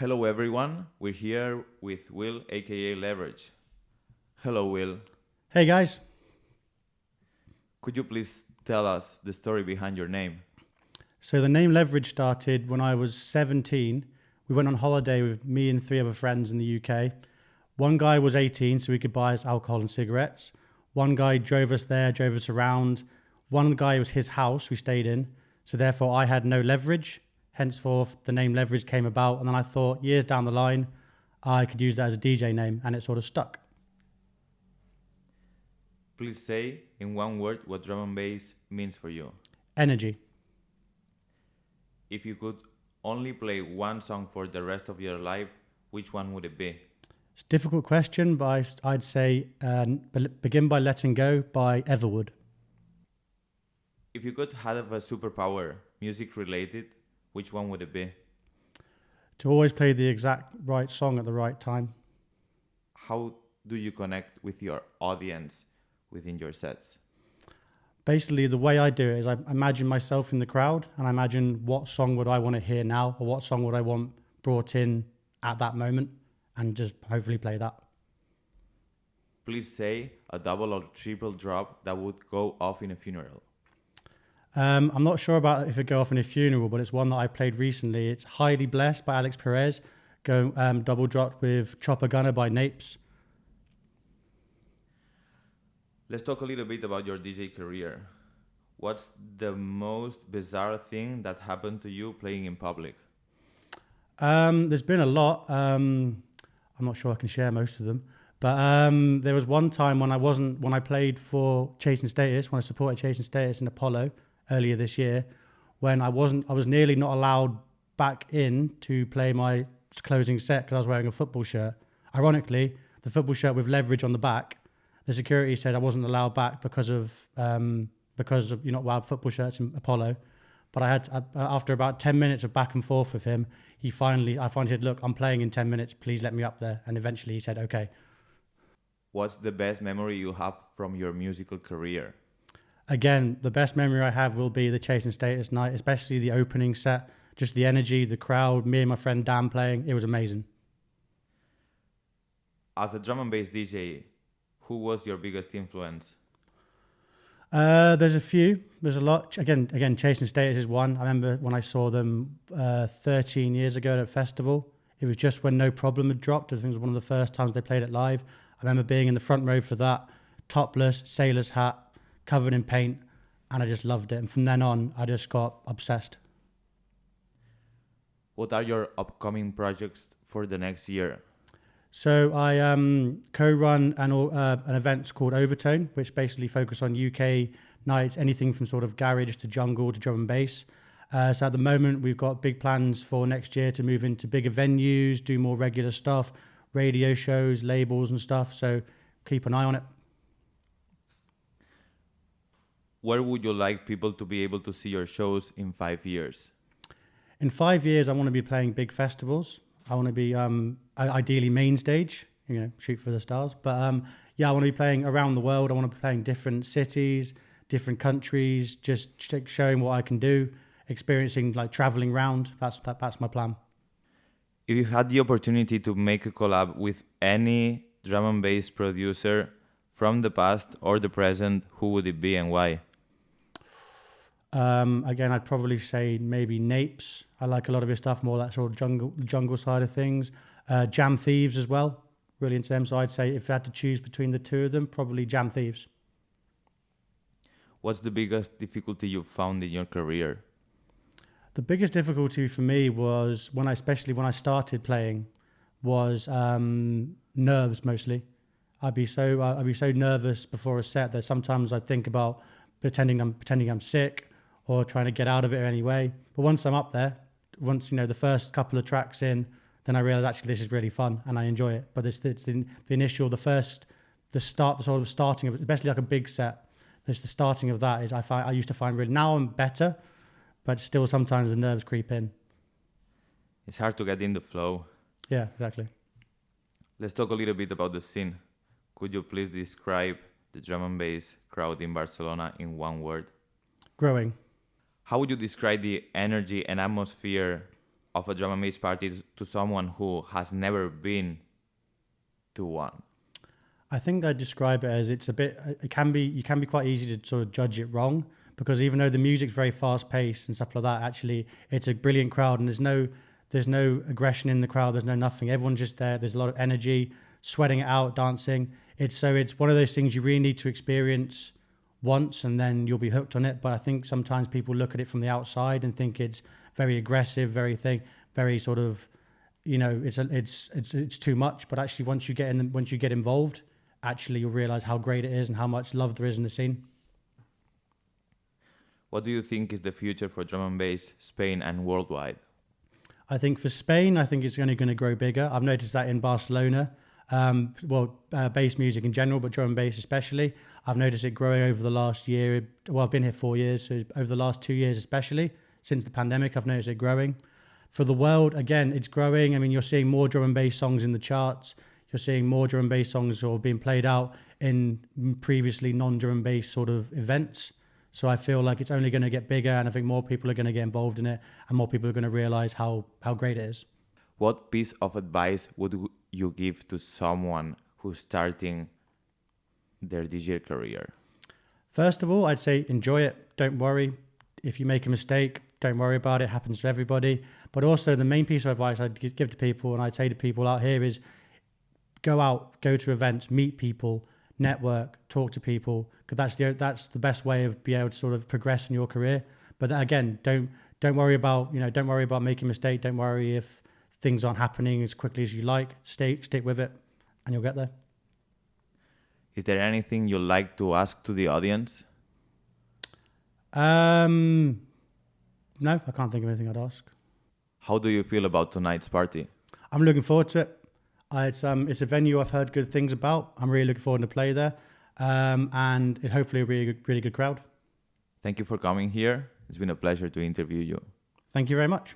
Hello everyone, we're here with Will aka Leverage. Hello Will, Hey guys. could you please tell us the story behind your name? So the name Leverage started when I was 17. We went on holiday with me and three other friends in the UK. One guy was 18, so he could buy us alcohol and cigarettes. One guy drove us there, drove us around. One guy was his house we stayed in. So therefore I had no leverage. Henceforth, the name Leverage came about. And then I thought years down the line, I could use that as a DJ name, and it sort of stuck. Please say in one word what drum and bass means for you. Energy. If you could only play one song for the rest of your life, which one would it be? It's a difficult question, but I'd say Begin by Letting Go by Everwood. If you could have a superpower, music related, which one would it be? To always play the exact right song at the right time. How do you connect with your audience within your sets? Basically, the way I do it is I imagine myself in the crowd and I imagine what song would I want to hear now or what song would I want brought in at that moment and just hopefully play that. Please say a double or triple drop that would go off in a funeral. I'm not sure about if it go off in a funeral, but it's one that I played recently. It's Highly Blessed by Alex Perez, double dropped with Chopper Gunner by Napes. Let's talk a little bit about your DJ career. What's the most bizarre thing that happened to you playing in public? There's been a lot. I'm not sure I can share most of them, but there was one time when I played for Chasing Status, when I supported Chasing Status in Apollo earlier this year, when I was nearly not allowed back in to play my closing set because I was wearing a football shirt. Ironically, the football shirt with Leverage on the back. The security said I wasn't allowed back because of you're not allowed football shirts in Apollo. But after about 10 minutes of back and forth with him, I finally said, look, I'm playing in 10 minutes. Please let me up there. And eventually he said, okay. What's the best memory you have from your musical career? Again, the best memory I have will be the Chasing Status night, especially the opening set, just the energy, the crowd, me and my friend Dan playing. It was amazing. As a drum and bass DJ, who was your biggest influence? There's a few. There's a lot. Again, Chasing Status is one. I remember when I saw them 13 years ago at a festival. It was just when No Problem had dropped. I think it was one of the first times they played it live. I remember being in the front row for that, topless, sailor's hat, covered in paint, and I just loved it. And from then on, I just got obsessed. What are your upcoming projects for the next year? So I co-run an event called Overtone, which basically focus on UK nights, anything from sort of garage to jungle to drum and bass. So at the moment, we've got big plans for next year to move into bigger venues, do more regular stuff, radio shows, labels and stuff. So keep an eye on it. Where would you like people to be able to see your shows in 5 years? In 5 years, I want to be playing big festivals. I want to be ideally main stage, shoot for the stars. But I want to be playing around the world. I want to be playing different cities, different countries, just showing what I can do, experiencing, like traveling around. That's my plan. If you had the opportunity to make a collab with any drum and bass producer from the past or the present, who would it be and why? Again, I'd probably say maybe Napes. I like a lot of his stuff, more that sort of jungle side of things. Jam Thieves as well, really into them. So I'd say if I had to choose between the two of them, probably Jam Thieves. What's the biggest difficulty you've found in your career? The biggest difficulty for me was especially when I started playing, was nerves mostly. I'd be so nervous before a set that sometimes I'd think about pretending I'm sick or trying to get out of it anyway. But once I'm up there, the first couple of tracks in, then I realize actually this is really fun and I enjoy it. But it's the initial, the sort of starting of it, especially like a big set. There's the starting of that is I used to find really, now I'm better, but still sometimes the nerves creep in. It's hard to get in the flow. Yeah, exactly. Let's talk a little bit about the scene. Could you please describe the drum and bass crowd in Barcelona in one word? Growing. How would you describe the energy and atmosphere of a drum and bass party to someone who has never been to one? I think I'd describe it as it can be quite easy to sort of judge it wrong, because even though the music's very fast paced and stuff like that, actually it's a brilliant crowd and there's no aggression in the crowd, there's no nothing. Everyone's just there. There's a lot of energy, sweating it out, dancing. It's one of those things you really need to experience once and then you'll be hooked on it. But I think sometimes people look at it from the outside and think it's very aggressive, very sort of, it's too much. But actually once you get involved, actually you'll realize how great it is and how much love there is in the scene. What do you think is the future for drum and bass, Spain and worldwide? I think for Spain, I think it's only going to grow bigger. I've noticed that in Barcelona, bass music in general, but drum and bass especially. I've noticed it growing over the last year. Well, I've been here 4 years, so over the last 2 years especially, since the pandemic, I've noticed it growing. For the world, again, it's growing. I mean, you're seeing more drum and bass songs in the charts. You're seeing more drum and bass songs sort of being played out in previously non-drum and bass sort of events. So I feel like it's only going to get bigger, and I think more people are going to get involved in it, and more people are going to realize how great it is. What piece of advice would you give to someone who's starting their DJ career? First of all, I'd say enjoy it. Don't worry. If you make a mistake, don't worry about it. It happens to everybody. But also the main piece of advice I'd give to people, and I'd say to people out here, is go out, go to events, meet people, network, talk to people, because that's the best way of being able to sort of progress in your career. But again, don't worry about making a mistake. Don't worry if things aren't happening as quickly as you like. Stick with it, and you'll get there. Is there anything you'd like to ask to the audience? No, I can't think of anything I'd ask. How do you feel about tonight's party? I'm looking forward to it. It's a venue I've heard good things about. I'm really looking forward to play there, and it hopefully will be a really good crowd. Thank you for coming here. It's been a pleasure to interview you. Thank you very much.